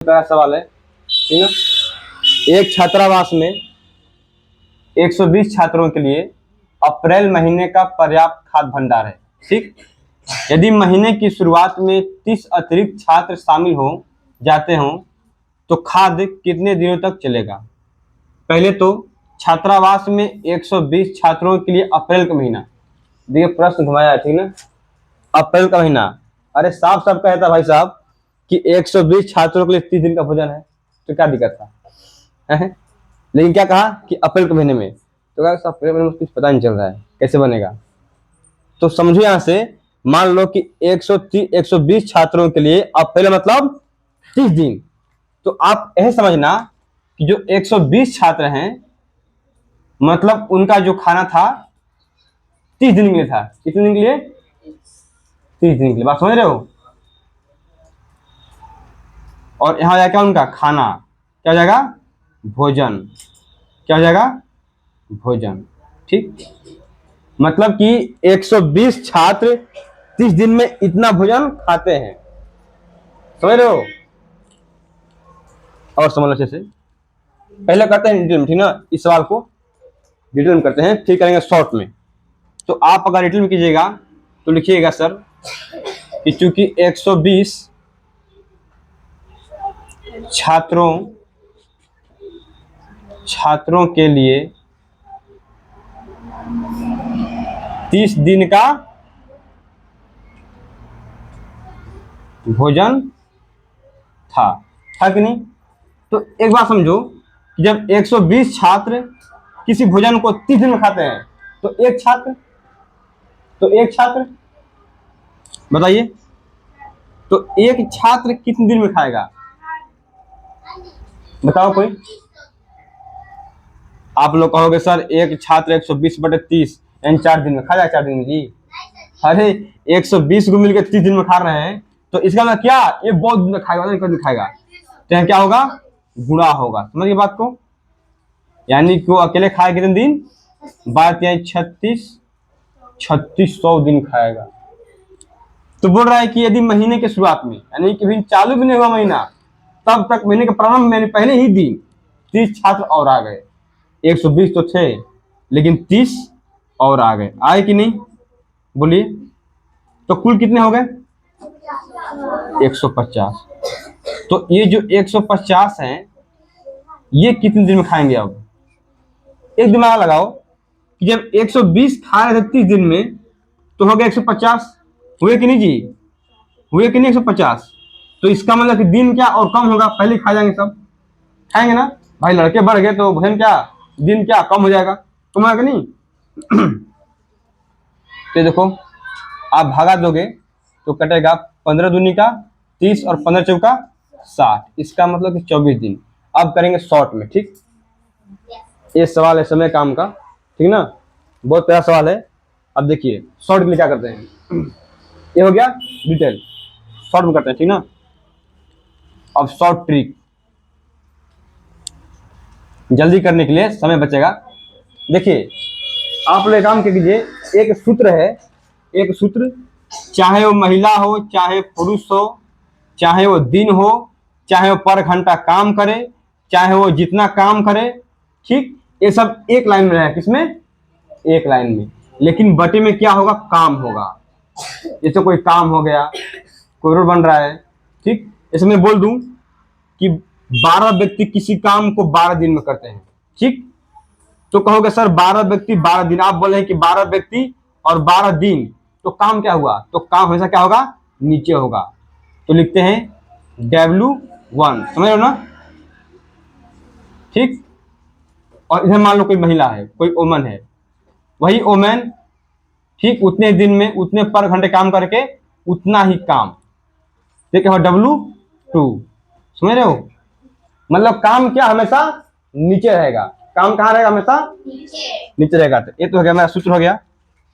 का सवाल है, ठीक है। एक छात्रावास में 120 छात्रों के लिए अप्रैल महीने का पर्याप्त खाद्य भंडार है, ठीक। यदि महीने की शुरुआत में 30 अतिरिक्त छात्र शामिल हो जाते हों तो खाद्य कितने दिनों तक चलेगा। पहले तो छात्रावास में 120 छात्रों के लिए अप्रैल का महीना, देखिए प्रश्न घुमाया है, ठीक ना। अप्रैल का महीना, अरे साफ साफ कहता भाई साहब कि 120 छात्रों के लिए 30 दिन का भोजन है, तो क्या दिक्कत था है? लेकिन क्या कहा कि अप्रैल के महीने में, तो क्या अप्रैल महीने में कुछ पता नहीं चल रहा है कैसे बनेगा। तो समझो यहां से, मान लो कि 120 छात्रों के लिए अप्रैल मतलब 30 दिन। तो आप यह समझना कि जो 120 छात्र हैं मतलब उनका जो खाना था 30 दिन के लिए था। कितने दिन के लिए? 30 दिन के लिए। बात समझ रहे हो। और यहां जाएगा उनका खाना, क्या हो जाएगा? भोजन। क्या हो जाएगा? भोजन, ठीक। मतलब कि 120 छात्र 30 दिन में इतना भोजन खाते हैं, समझ रहे हो। और समझ लो अच्छे से, पहले करते हैं डिटेल में, ठीक ना। इस सवाल को डिटेल में करते हैं, फिर करेंगे शॉर्ट में। तो आप अगर डिटेल में कीजिएगा तो लिखिएगा सर कि चूंकि 120 छात्रों के लिए 30 दिन का भोजन था कि नहीं। तो एक बात समझो कि जब 120 छात्र किसी भोजन को 30 दिन में खाते हैं तो एक छात्र बताइए, तो एक छात्र कितने दिन में खाएगा बताओ कोई। आप लोग कहोगे सर एक छात्र 120/30 यानी 4 दिन में खा जाए, 4 दिन में जी। अरे 120 को मिलकर 30 दिन में खा रहे हैं तो इसका मतलब क्या, ये बहुत दिन में खाएगा, दिन खाएगा तो यहाँ क्या होगा, गुणा होगा। समझिए बात को। यानी कि वो अकेले खाए कितने दिन, बात यह 3600 दिन खाएगा। तो बोल रहा है कि यदि महीने के शुरुआत में यानी कि भी चालू भी नहीं हुआ महीना तब तक महीने के प्रारंभ में पहले ही दिन 30 छात्र और आ गए। 120 तो थे लेकिन 30 और आ गए, आए कि नहीं बोलिए। तो कुल कितने हो गए? 150। तो ये जो 150 हैं ये कितने दिन में खाएंगे। अब एक दिमाग लगाओ कि जब 120 खा रहे थे 30 दिन में तो हो गया 150, हुए कि नहीं जी, हुए कि नहीं 150। तो इसका मतलब कि दिन क्या और कम होगा, पहले खा जाएंगे, सब खाएंगे ना भाई। लड़के बढ़ गए तो भोजन क्या, दिन क्या कम हो जाएगा, कम होगा नहीं। तो देखो आप भागा दोगे तो कटेगा 15 दूनी का 30 और 15 चौका 60, इसका मतलब कि 24 दिन। अब करेंगे शॉर्ट में, ठीक। ये सवाल है समय काम का, ठीक ना, बहुत प्यारा सवाल है। अब देखिए शॉर्ट में क्या करते हैं, ये हो गया डिटेल, शॉर्ट में करते हैं, ठीक ना। अब शॉर्ट ट्रिक जल्दी करने के लिए, समय बचेगा। देखिए आप लोग काम कीजिए, एक सूत्र है, एक सूत्र, चाहे वो महिला हो चाहे पुरुष हो, चाहे वो दिन हो चाहे वो पर घंटा काम करे, चाहे वो जितना काम करे, ठीक, ये सब एक लाइन में है। किसमें? एक लाइन में। लेकिन बटे में क्या होगा, काम होगा। जैसे कोई काम हो गया, कोई रोड बन रहा है, ठीक, इसमें बोल दूं कि 12 व्यक्ति किसी काम को 12 दिन में करते हैं, ठीक। तो कहोगे सर 12 व्यक्ति 12 दिन, आप बोले कि 12 व्यक्ति और 12 दिन, तो काम क्या हुआ, तो काम हमेशा क्या होगा, नीचे होगा। तो लिखते हैं W1, समझ लो ना, ठीक। और इधर मान लो कोई महिला है, कोई ओमन है, वही ओमन, ठीक, उतने दिन में उतने पर घंटे काम करके उतना ही काम, ठीक है, W2, समझ रहे हो। मतलब काम क्या हमेशा नीचे रहेगा, काम कहाँ रहेगा, हमेशा नीचे रहेगा। तो ये तो हो गया मेरा सूत्र हो गया।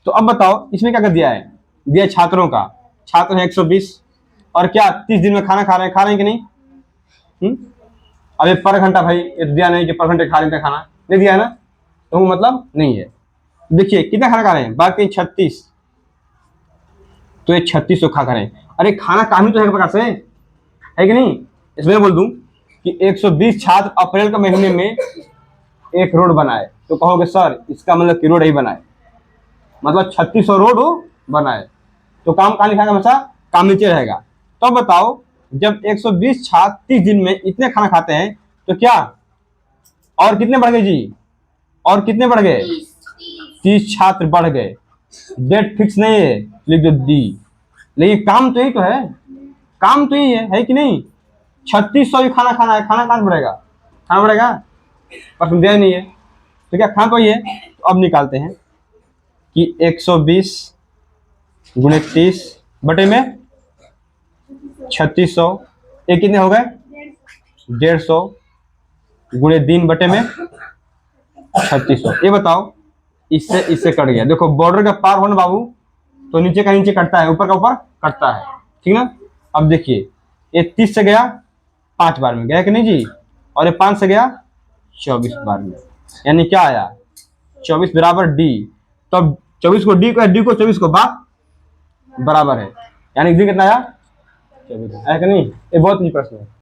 तो अब बताओ इसमें क्या कर दिया है, दिया छात्रों का, छात्र है 120 और क्या 30 दिन में खाना खा रहे हैं कि नहीं। अब ये पर घंटा भाई ये दिया नहीं कि पर घंटे खा लेते खाना, नहीं दिया है ना, तो वो मतलब नहीं है। देखिए कितना खाना खा रहे हैं, बाकी 36, तो ये 36 खा रहे हैं। अरे खाना काम ही तो है प्रकार से, है कि नहीं। इसमें बोल दूं कि 120 छात्र अप्रैल के महीने में एक रोड बनाए, तो कहोगे सर इसका मतलब कि रोड ही बनाए, मतलब 3600 रोड हो बनाए, तो काम कहाँ लिखा है हमेशा, काम नीचे रहेगा। तो बताओ जब 120 छात्र 30 दिन में इतने खाना खाते हैं तो क्या और कितने बढ़ गए जी, और कितने बढ़ गए, 30 छात्र बढ़ गए। डेट फिक्स नहीं है, लिख दो डी, लेकिन काम तो यही तो है, काम तो यही है कि नहीं। 3600 ही खाना खाना है, खाना कहाँ से बढ़ेगा, खाना बढ़ेगा, पर दिया ही नहीं है, तो क्या खाना तो ये है। तो अब निकालते हैं कि 120 गुणे 30 बटे में 3600, ये कितने हो गए 150 गुणे 3 बटे में 3600। ये बताओ इससे इससे कट गया, देखो बॉर्डर का पार हो ना बाबू, तो नीचे का नीचे कटता है, ऊपर का ऊपर कटता है, ठीक ना। अब देखिए ये 30 से गया 5 बार में, गया कि नहीं जी, और ये 5 से गया 24 बार में, यानी क्या आया 24 बराबर डी। तो अब 24 को डी को 24 को बराबर है, यानी डी कितना आया 24 है कि नहीं। ये बहुत ही प्रश्न है।